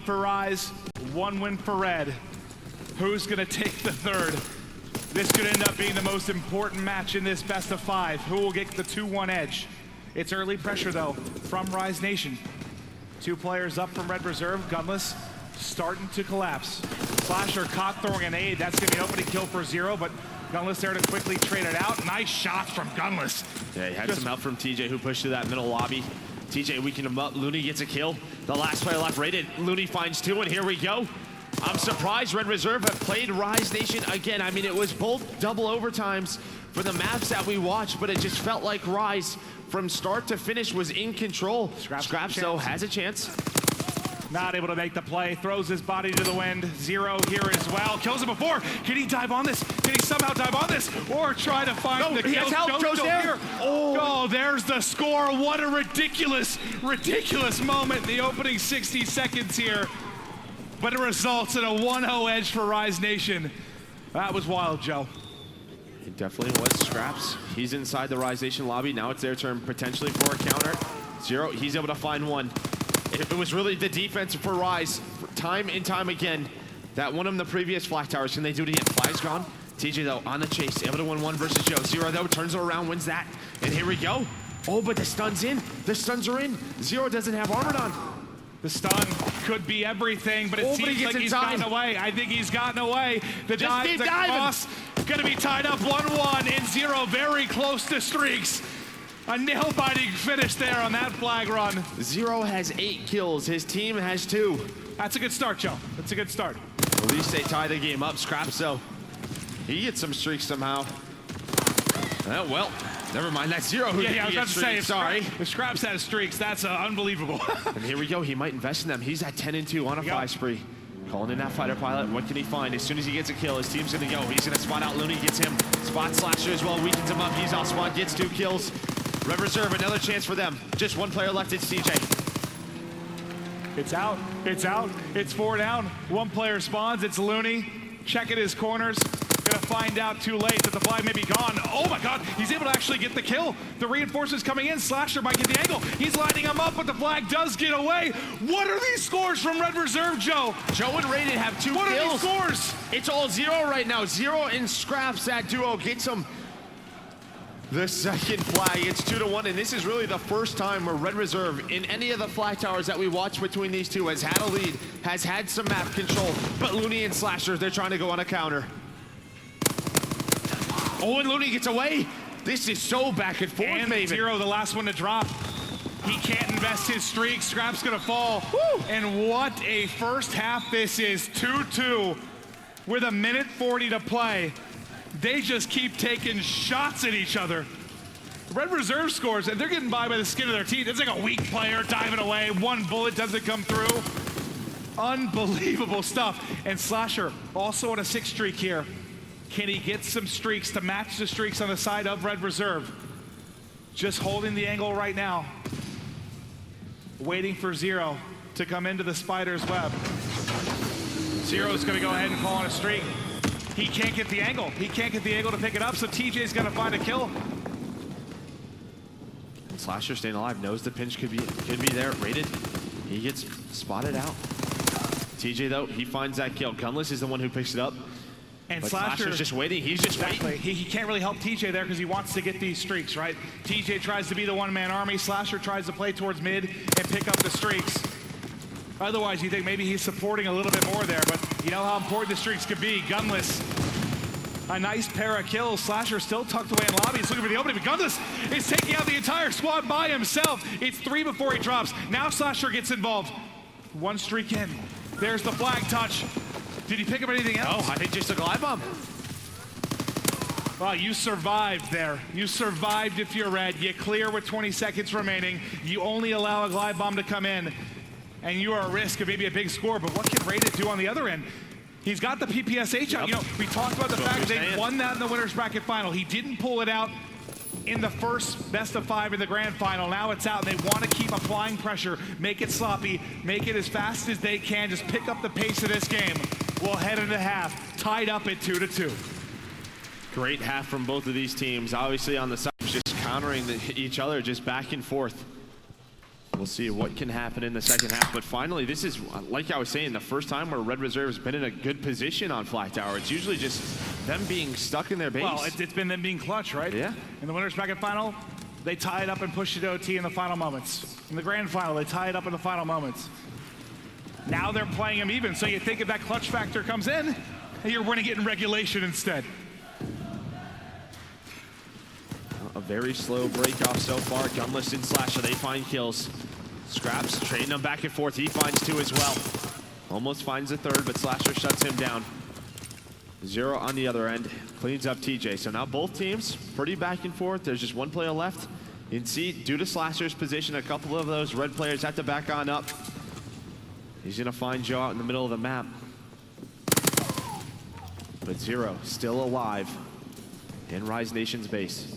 for Rise, 1 win for Red. Who's gonna take the third? This could end up being the most important match in this best of 5. Who will get the 2-1 edge? It's early pressure though from Rise Nation. 2 players up from Red Reserve. Gunless starting to collapse. Slasher caught throwing an aid. That's gonna be an opening kill for Zero, but Gunless there to quickly trade it out. Nice shots from Gunless. Yeah, he had some help from TJ who pushed to that middle lobby. TJ weakened him up. Looney gets a kill. The last player left rated. Looney finds 2, and here we go. I'm surprised Red Reserve have played Rise Nation again. I mean, it was both double overtimes for the maps that we watched, but it just felt like Rise from start to finish was in control. Scraps though has a chance. Not able to make the play, throws his body to the wind. Zero here as well, kills him before. Can he dive on this? Can he somehow dive on this? Or try to find the kill? Joe's there. Here. Oh, there's the score. What a ridiculous, ridiculous moment in the opening 60 seconds here. But it results in a 1-0 edge for Rise Nation. That was wild, Joe. It definitely was. Scraps, he's inside the Rise Nation lobby. Now it's their turn potentially for a counter. Zero, he's able to find one. It was really the defense for Rise, time and time again, that won them the previous flag towers. Can they do it again? Flag's gone. TJ though, on the chase, able to win 1 versus Joe. Zero though, turns it around, wins that. And here we go. Oh, but the stun's in. The stuns are in. Zero doesn't have armored on. The stun could be everything, but it seems like he's gotten away. I think he's gotten away. The dive across, gonna be tied up 1-1, and Zero very close to streaks. A nail-biting finish there on that flag run. Zero has 8 kills. His team has 2. That's a good start, Joe. That's a good start. At least they tie the game up. Scraps, though, he gets some streaks somehow. Well, never mind. That's Zero who I was about to say, sorry. If Scraps has streaks, that's unbelievable. And here we go. He might invest in them. He's at 10-2 on a 5 spree. Calling in that fighter pilot. What can he find? As soon as he gets a kill, his team's going to go. He's going to spot out Looney, gets him. Spot Slasher as well, weakens him up. He's off spot, gets 2 kills. Red Reserve, another chance for them. Just 1 player left, it's TJ. It's out, it's out, it's 4 down. 1 player spawns, it's Looney. Checking his corners. Gonna find out too late that the flag may be gone. Oh my God, he's able to actually get the kill. The reinforcements coming in, Slasher might get the angle. He's lining him up, but the flag does get away. What are these scores from Red Reserve, Joe? Joe and Rated have 2 kills. What are these scores? It's all Zero right now. Zero and Scraps, that duo gets him the second flag. It's 2-1, and this is really the first time where Red Reserve, in any of the flag towers that we watched between these two, has had a lead, has had some map control. But Looney and Slasher, they're trying to go on a counter. Oh, and Looney gets away. This is so back and forth, and Zero, the last one to drop. He can't invest his streak. Scrap's gonna fall. Woo! And what a first half this is. 2-2 with 1:40 to play. They just keep taking shots at each other. Red Reserve scores, and they're getting by the skin of their teeth. It's like a weak player diving away. 1 bullet doesn't come through. Unbelievable stuff. And Slasher also on a 6 streak here. Can he get some streaks to match the streaks on the side of Red Reserve? Just holding the angle right now. Waiting for Zero to come into the spider's web. Zero's gonna go ahead and call on a streak. He can't get the angle. He can't get the angle to pick it up, so TJ's gonna find a kill. Slasher staying alive, knows the pinch could be there. Rated, he gets spotted out. TJ though, he finds that kill. Gunless is the one who picks it up. And but Slasher's just waiting. He's just waiting. He can't really help TJ there because he wants to get these streaks, right? TJ tries to be the 1-man army. Slasher tries to play towards mid and pick up the streaks. Otherwise, you think maybe he's supporting a little bit more there, but you know how important the streaks could be. Gunless, a nice pair of kills. Slasher still tucked away in lobby. He's looking for the opening, but Gunless is taking out the entire squad by himself. It's 3 before he drops. Now Slasher gets involved. 1 streak in. There's the flag touch. Did he pick up anything else? Oh, I think just a glide bomb. Well, you survived there. You survived if you're Red. You clear with 20 seconds remaining. You only allow a glide bomb to come in. And you are at risk of maybe a big score, but what can Rated do on the other end? He's got the PPSH out. You know, we talked about the fact they won that in the winner's bracket final. He didn't pull it out in the first best of 5 in the grand final. Now it's out, and they want to keep applying pressure, make it sloppy, make it as fast as they can, just pick up the pace of this game. We'll head into half, tied up at 2-2. Great half from both of these teams. Obviously on the side, just countering each other, just back and forth. We'll see what can happen in the second half, but finally, this is, like I was saying, the first time where Red Reserve has been in a good position on Flag Tower. It's usually just them being stuck in their base. Well, it's been them being clutch, right? Yeah. In the winners bracket final, they tie it up and push it to OT in the final moments. In the grand final, they tie it up in the final moments. Now they're playing them even, so you think if that clutch factor comes in, you're winning it in regulation instead. A very slow break off so far. Gunless and Slasher, they find kills. Scraps trading them back and forth. He finds 2 as well. Almost finds a 3rd, but Slasher shuts him down. Zero on the other end, cleans up TJ. So now both teams pretty back and forth. There's just 1 player left. You can see, due to Slasher's position, a couple of those red players have to back on up. He's gonna find Joe out in the middle of the map. But Zero still alive in Rise Nation's base.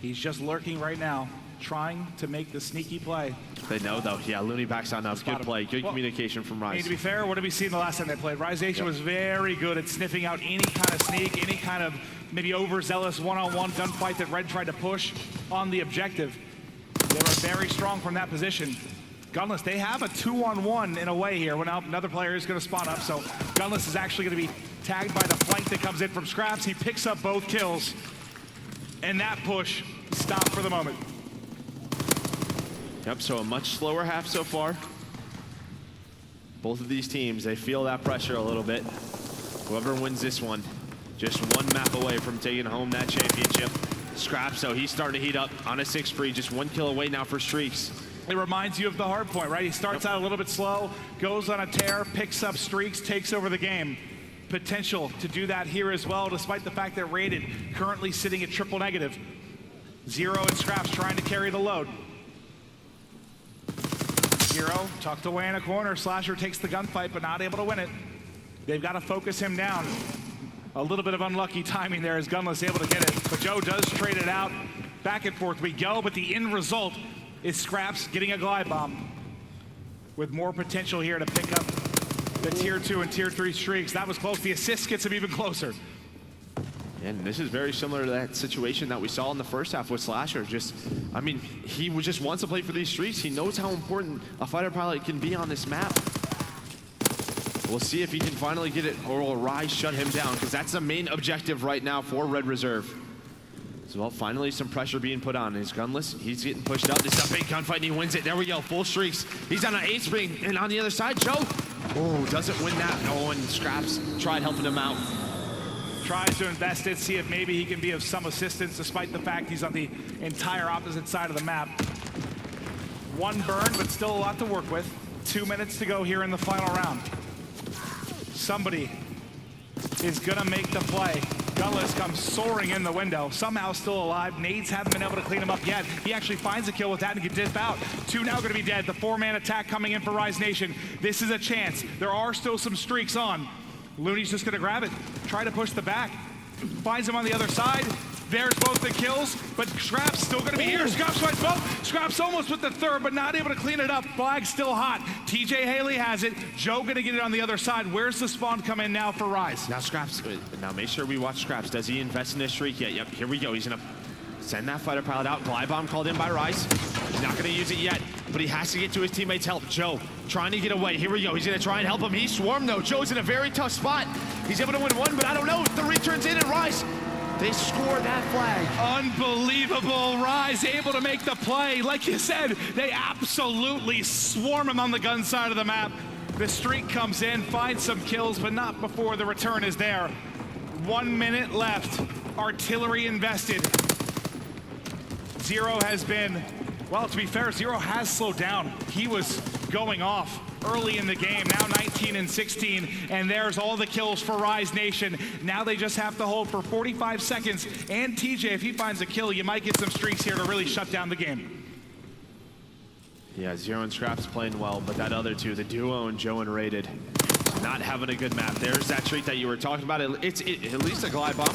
He's just lurking right now, trying to make the sneaky play. They know, though. Yeah, Looney backs on now. Good play. Good communication from Rise. To be fair, what did we see in the last time they played? Rise Nation was very good at sniffing out any kind of sneak, any kind of maybe overzealous one-on-one gunfight that Red tried to push on the objective. They were very strong from that position. Gunless, they have a 2-on-1 in a way here. Well, now another player is going to spawn up, so Gunless is actually going to be tagged by the flank that comes in from Scraps. He picks up both kills, and that push stopped for the moment. Yep, so a much slower half so far. Both of these teams, they feel that pressure a little bit. Whoever wins this one, just 1 map away from taking home that championship. Scraps, so he's starting to heat up on a 6 free, just 1 kill away now for Streaks. It reminds you of the hard point, right? He starts out a little bit slow, goes on a tear, picks up Streaks, takes over the game. Potential to do that here as well, despite the fact that Rated currently sitting at triple negative. Zero and Scraps trying to carry the load. Zero tucked away in a corner. Slasher takes the gunfight, but not able to win it. They've got to focus him down. A little bit of unlucky timing there as Gunless able to get it, but Joe does trade it out. Back and forth we go, but the end result is Scraps getting a glide bomb with more potential here to pick up the tier 2 and tier 3 streaks. That was close. The assist gets him even closer. And this is very similar to that situation that we saw in the first half with Slasher. Just, I mean, he just wants to play for these streaks. He knows how important a fighter pilot can be on this map. We'll see if he can finally get it, or will Rise shut him down, because that's the main objective right now for Red Reserve. So, well, finally some pressure being put on. He's Gunless, he's getting pushed up. This is a big gunfight, and he wins it. There we go, full streaks. He's on an 8 spring, and on the other side, Joe, oh, doesn't win that. Oh, and Scraps tried helping him out. Tries to invest it, see if maybe he can be of some assistance, despite the fact he's on the entire opposite side of the map. 1 burn, but still a lot to work with. 2 minutes to go here in the final round. Somebody is gonna make the play. Gunless comes soaring in the window, somehow still alive. Nades haven't been able to clean him up yet. He actually finds a kill with that and can dip out. 2 now gonna be dead. The 4-man attack coming in for Rise Nation. This is a chance. There are still some streaks on. Looney's just gonna grab it, try to push the back. Finds him on the other side. There's both the kills, but Scraps still gonna be here. Scraps finds both. Scraps almost with the 3rd, but not able to clean it up. Flag still hot. TJ Haley has it. Joe gonna get it on the other side. Where's the spawn come in now for Rise? Now Scraps, now make sure we watch Scraps. Does he invest in this streak yet? Yep, here we go. He's gonna send that fighter pilot out. Glide bomb called in by Rise. He's not gonna use it yet, but he has to get to his teammates' help. Joe trying to get away. Here we go. He's gonna try and help him. He's swarmed though. Joe's in a very tough spot. He's able to win 1, but I don't know. The returns in and Rise, they score that flag. Unbelievable. Rise able to make the play. Like you said, they absolutely swarm him on the gun side of the map. The streak comes in, finds some kills, but not before the return is there. 1 minute left. Artillery invested. Zero has been, well, to be fair, Zero has slowed down. He was going off early in the game, now 19 and 16, and there's all the kills for Rise Nation. Now they just have to hold for 45 seconds, and TJ, if he finds a kill, you might get some streaks here to really shut down the game. Yeah, Zero and Scraps playing well, but that other 2, the duo and Joe and Rated, not having a good map. There's that streak that you were talking about. It's at least a glide bomb.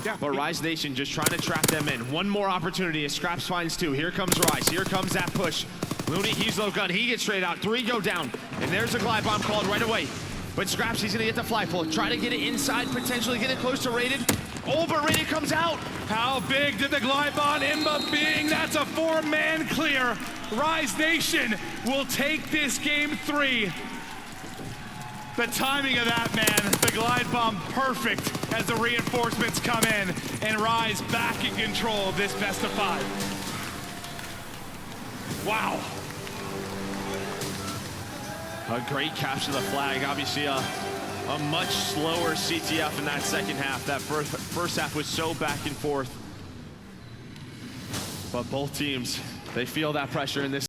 Yeah, but Rise Nation just trying to trap them in. 1 more opportunity as Scraps finds 2. Here comes Rise. Here comes that push. Looney, he's low gun. He gets straight out. 3 go down. And there's a glide bomb called right away. But Scraps, he's going to get the fly pull. Try to get it inside, potentially get it close to Rated. overrated comes out. How big did the glide bond end up being? That's a 4-man clear. Rise Nation will take this game 3. The timing of that, man, the glide bomb perfect as the reinforcements come in, and Rise back in control of this best of 5. Wow. A great capture of the flag. Obviously a much slower CTF in that second half. That first half was so back and forth. But both teams, they feel that pressure in this